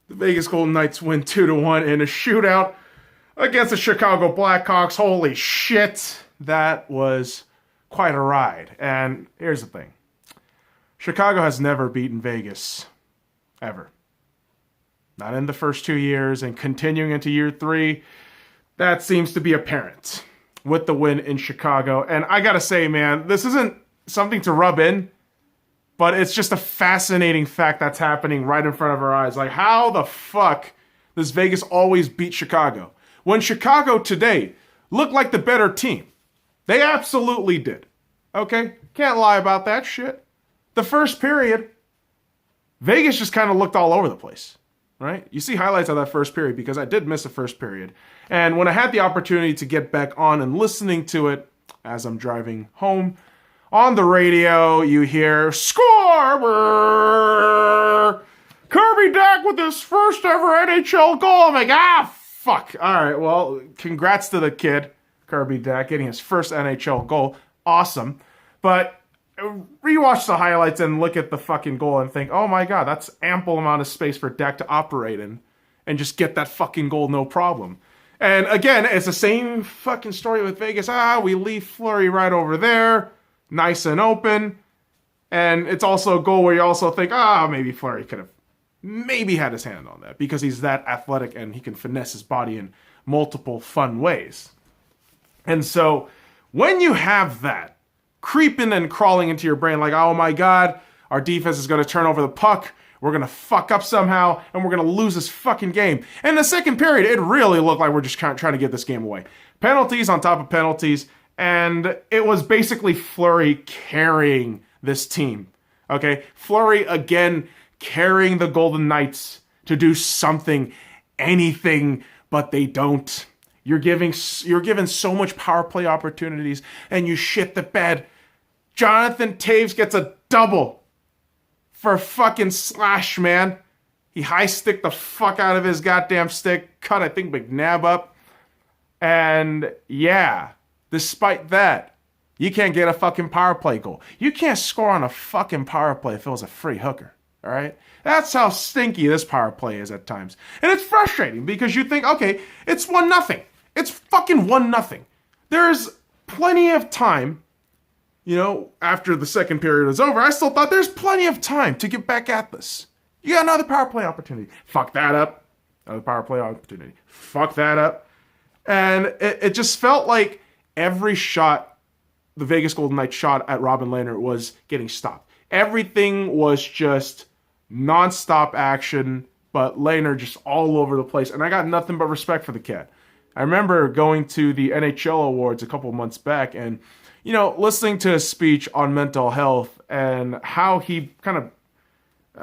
The Vegas Golden Knights win 2-1 in a shootout against the Chicago Blackhawks. Holy shit, that was quite a ride. And here's the thing. Chicago has never beaten Vegas, ever. Not in the first 2 years, and continuing into year 3, that seems to be apparent with the win in Chicago. And I gotta say, man, this isn't something to rub in, but it's just a fascinating fact that's happening right in front of our eyes. Like, how the fuck does Vegas always beat Chicago? When Chicago today looked like the better team. They absolutely did. Okay? Can't lie about that shit. The first period, Vegas just kind of looked all over the place. Right? You see highlights of that first period because I did miss the first period. And when I had the opportunity to get back on and listening to it as I'm driving home, on the radio, you hear, score! Kirby Dach with his first ever NHL goal. I'm like, fuck. All right, well, congrats to the kid, Kirby Dach, getting his first NHL goal. Awesome. But rewatch the highlights and look at the fucking goal and think, oh my god, that's ample amount of space for Dach to operate in and just get that fucking goal no problem. And again, it's the same fucking story with Vegas. We leave Fleury right over there, nice and open. And it's also a goal where you also think, maybe Fleury could have maybe had his hand on that because he's that athletic and he can finesse his body in multiple fun ways. And so when you have that creeping and crawling into your brain like, oh my god, our defense is going to turn over the puck, we're going to fuck up somehow, and we're going to lose this fucking game. In the second period, it really looked like we're just trying to get this game away. Penalties on top of penalties, and it was basically Fleury carrying this team. Okay? Fleury, again, carrying the Golden Knights to do something, anything, but they don't. You're given so much power play opportunities, and you shit the bed. Jonathan Toews gets a double for fucking Slash, man. He high-sticked the fuck out of his goddamn stick, cut, I think, McNabb up. And, yeah, despite that, you can't get a fucking power play goal. You can't score on a fucking power play if it was a free hooker, all right? That's how stinky this power play is at times. And it's frustrating because you think, okay, it's 1-0. It's fucking 1-0. There's plenty of time, after the second period was over. I still thought there's plenty of time to get back at this. You got another power play opportunity. Fuck that up. Another power play opportunity. Fuck that up. And it just felt like every shot the Vegas Golden Knights shot at Robin Lehner was getting stopped. Everything was just nonstop action, but Lehner just all over the place. And I got nothing but respect for the cat. I remember going to the NHL Awards a couple months back and, listening to his speech on mental health and how he kind of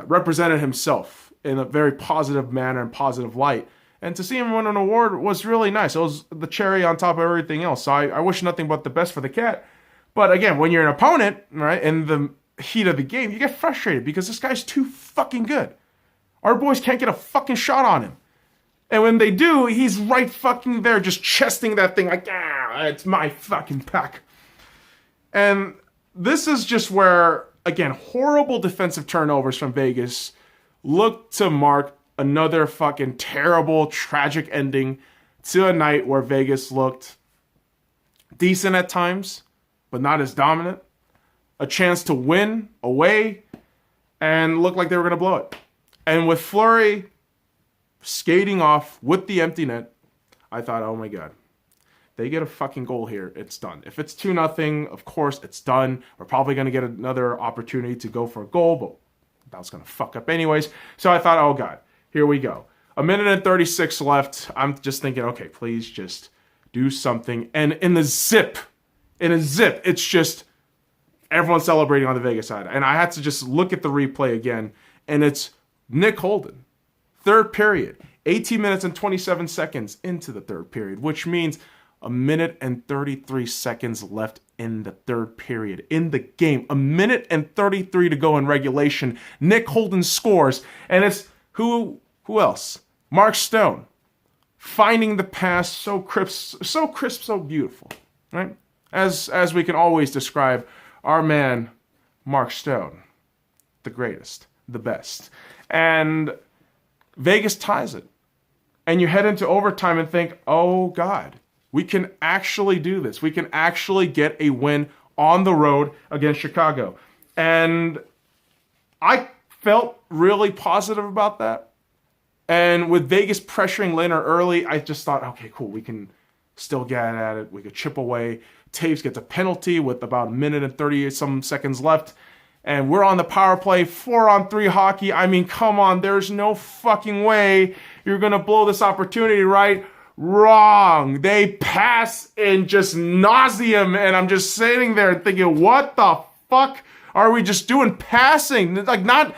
represented himself in a very positive manner and positive light. And to see him win an award was really nice. It was the cherry on top of everything else. So I wish nothing but the best for the cat. But again, when you're an opponent, right, in the heat of the game, you get frustrated because this guy's too fucking good. Our boys can't get a fucking shot on him. And when they do, he's right fucking there just chesting that thing like, it's my fucking puck. And this is just where, again, horrible defensive turnovers from Vegas look to mark another fucking terrible, tragic ending to a night where Vegas looked decent at times, but not as dominant. A chance to win away and looked like they were going to blow it. And with Fleury skating off with the empty net, I thought, oh my god, they get a fucking goal here, it's done. If it's 2-0, of course, it's done. We're probably going to get another opportunity to go for a goal, but that was going to fuck up anyways. So I thought, oh god, here we go. 1:36 left. I'm just thinking, okay, please just do something. And in a zip, it's just everyone celebrating on the Vegas side. And I had to just look at the replay again, and it's Nick Holden. Third period, 18 minutes and 27 seconds into the third period, which means 1:33 seconds left in the third period. In the game, 1:33 to go in regulation. Nick Holden scores, and it's who else? Mark Stone, finding the pass so crisp, so beautiful, right? As we can always describe our man, Mark Stone, the greatest, the best. And Vegas ties it. And you head into overtime and think, oh God, we can actually do this. We can actually get a win on the road against Chicago. And I felt really positive about that. And with Vegas pressuring Lehner early, I just thought, okay, cool, we can still get at it. We could chip away. Taves gets a penalty with about a minute and 30-some seconds left. And we're on the power play, 4-on-3 hockey. I mean, come on, there's no fucking way you're going to blow this opportunity, right? Wrong. They pass in just nauseam, and I'm just sitting there thinking, what the fuck are we just doing passing? Like, not...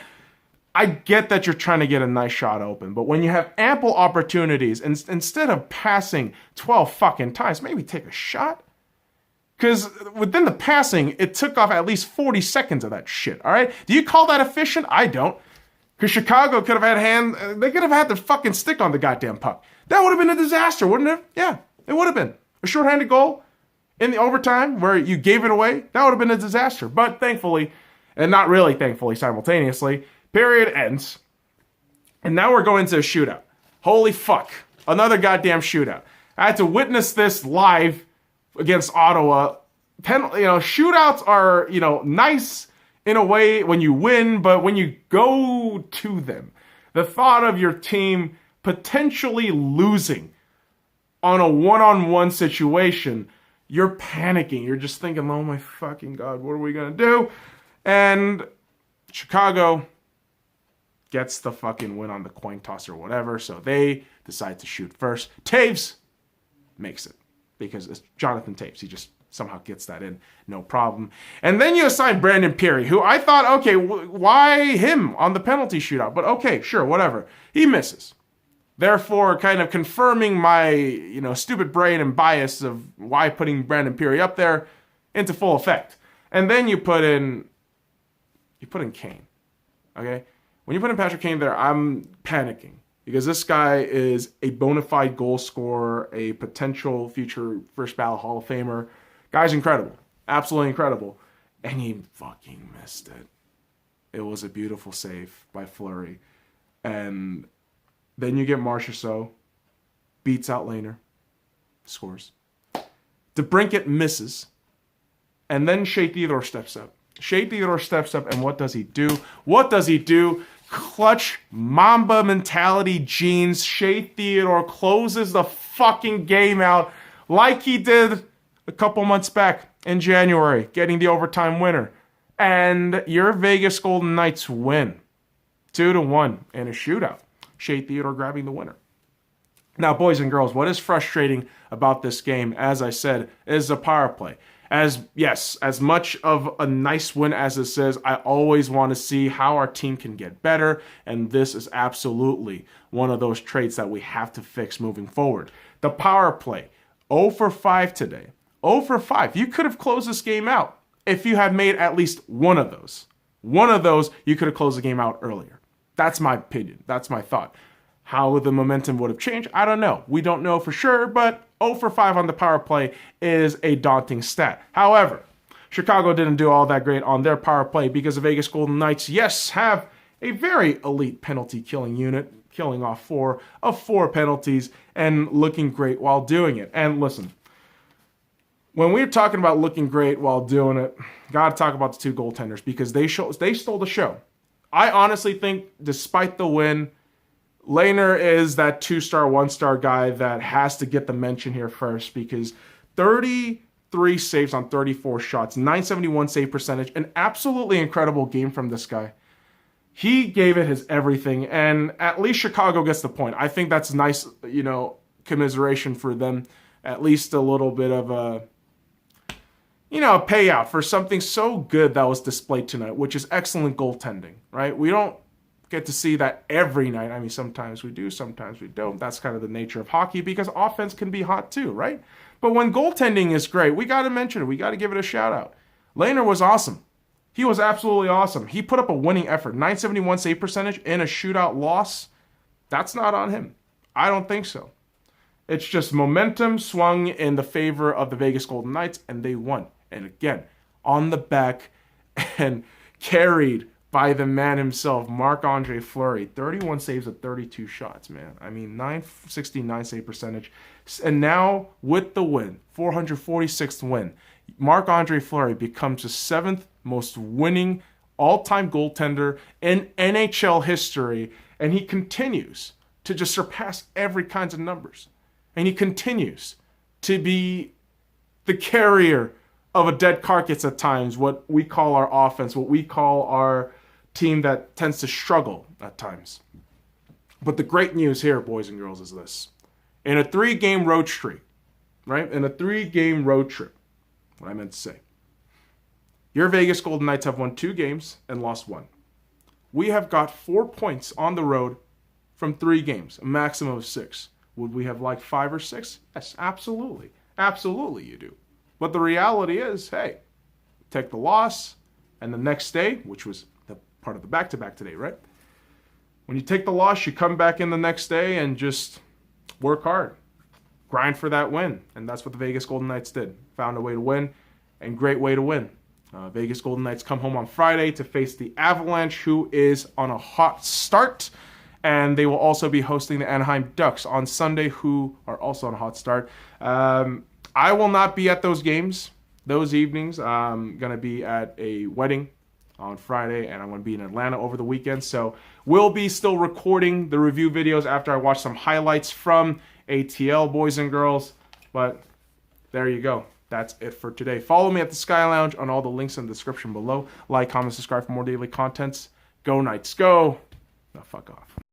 I get that you're trying to get a nice shot open, but when you have ample opportunities, and instead of passing 12 fucking times, maybe take a shot. Because within the passing, it took off at least 40 seconds of that shit, all right? Do you call that efficient? I don't. Because Chicago could have had they could have had their fucking stick on the goddamn puck. That would have been a disaster, wouldn't it? Yeah, it would have been. A shorthanded goal in the overtime where you gave it away, that would have been a disaster. But thankfully, and not really thankfully simultaneously, period ends. And now we're going to a shootout. Holy fuck. Another goddamn shootout. I had to witness this live against Ottawa. Shootouts are, nice in a way when you win, but when you go to them, the thought of your team potentially losing on a one-on-one situation, you're panicking. You're just thinking, oh my fucking God, what are we going to do? And Chicago gets the fucking win on the coin toss or whatever, so they decide to shoot first. Taves makes it, because it's Jonathan Taves. He just somehow gets that in, no problem. And then you assign Brandon Pirri, who I thought, okay, why him on the penalty shootout? But okay, sure, whatever. He misses. Therefore, kind of confirming my, stupid brain and bias of why putting Brandon Pirri up there into full effect. And then you put in Kane, okay? When you put in Patrick Kane there, I'm panicking because this guy is a bona fide goal scorer, a potential future first ballot Hall of Famer. Guy's incredible. Absolutely incredible. And he fucking missed it. It was a beautiful save by Fleury. And then you get Marchessault, beats out Lehner, scores. DeBrincat misses. And then Shea Theodore steps up. And what does he do? Clutch Mamba mentality genes. Shea Theodore closes the fucking game out like he did a couple months back in January, getting the overtime winner. And your Vegas Golden Knights win 2-1 in a shootout. Shea Theodore grabbing the winner. Now, boys and girls, what is frustrating about this game, as I said, is the power play. As much of a nice win as this is, I always want to see how our team can get better, and this is absolutely one of those traits that we have to fix moving forward. The power play, 0 for 5 today. 0 for 5. You could have closed this game out if you had made at least one of those. One of those, you could have closed the game out earlier. That's my opinion. That's my thought. How the momentum would have changed, I don't know. We don't know for sure, but 0 for 5 on the power play is a daunting stat. However, Chicago didn't do all that great on their power play because the Vegas Golden Knights, have a very elite penalty killing unit, killing off 4 of 4 penalties and looking great while doing it. And listen, when we're talking about looking great while doing it, got to talk about the 2 goaltenders because they stole the show. I honestly think, despite the win, Lehner is that 2-star, 1-star guy that has to get the mention here first because 33 saves on 34 shots, 971 save percentage, an absolutely incredible game from this guy. He gave it his everything, and at least Chicago gets the point. I think that's nice, commiseration for them. At least a little bit of a payout for something so good that was displayed tonight, which is excellent goaltending, right? We don't get to see that every night. I mean, sometimes we do, sometimes we don't. That's kind of the nature of hockey because offense can be hot too, right? But when goaltending is great, we got to mention it. We got to give it a shout out. Lehner was awesome. He was absolutely awesome. He put up a winning effort. 971 save percentage in a shootout loss. That's not on him. I don't think so. It's just momentum swung in the favor of the Vegas Golden Knights, and they won. And again, on the back and carried by the man himself, Marc-Andre Fleury. 31 saves at 32 shots, man. I mean, 969 save percentage. And now, with the win, 446th win, Marc-Andre Fleury becomes the 7th most winning all-time goaltender in NHL history, and he continues to just surpass every kinds of numbers. And he continues to be the carrier of a dead carcass at times, what we call our offense, what we call our team that tends to struggle at times. But the great news here, boys and girls, is this. In a 3-game road streak, right? In a 3-game road trip, what I meant to say. Your Vegas Golden Knights have won 2 games and lost 1. We have got 4 points on the road from 3 games, a maximum of 6. Would we have liked 5 or 6? Yes, absolutely. Absolutely you do. But the reality is, hey, take the loss, and the next day, which was the part of the back-to-back today, right? When you take the loss, you come back in the next day and just work hard. Grind for that win. And that's what the Vegas Golden Knights did. Found a way to win, and great way to win. Vegas Golden Knights come home on Friday to face the Avalanche, who is on a hot start. And they will also be hosting the Anaheim Ducks on Sunday, who are also on a hot start. I will not be at those games, those evenings. I'm going to be at a wedding on Friday, and I'm going to be in Atlanta over the weekend. So we'll be still recording the review videos after I watch some highlights from ATL, boys and girls. But there you go. That's it for today. Follow me at the Sky Lounge on all the links in the description below. Like, comment, subscribe for more daily contents. Go Knights, go. Now fuck off.